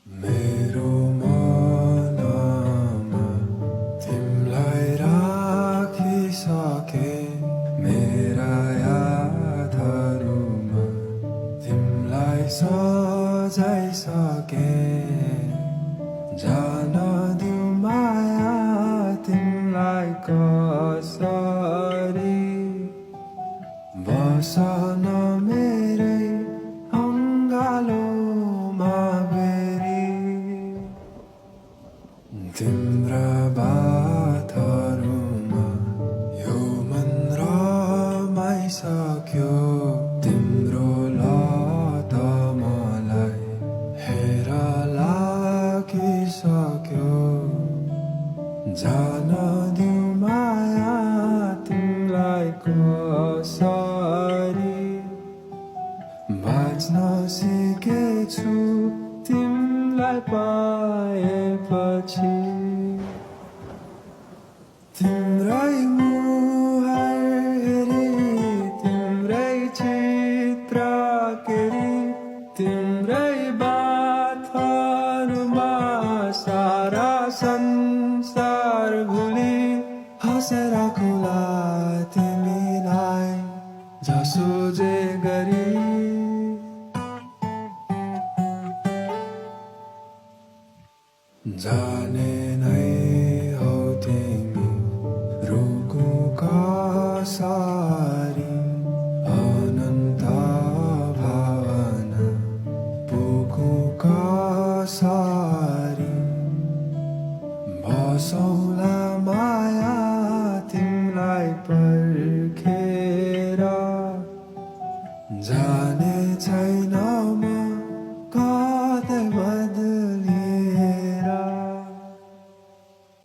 मेरो मनमा तिमलाई राखिसके, मेरा यादहरूमा तिमलाई सजाइसके। जान दिउ माया तिमलाई कसरी, बसन मेरै अङ्गालोमा बेरी। तिम्रा बातहरूमा यो मन रमाइसक्यो, तिम्रो लत मलाई हेर लागिसक्यो। जान दिउ माया तिमलाई कसरी, बाँच्न सिकेछु तिमलाई पाएपछि। तिम्रै मुहार हेरी, तिम्रै चित्र केरी, तिम्रै बातहरूमा सारा संसार भुली हाँसेर खुला तिमीलाई जसो जे गरी। जाने नै हौ तिमी रुकु कसरी, अनन्त भावना पुगु कसरी, बसौँ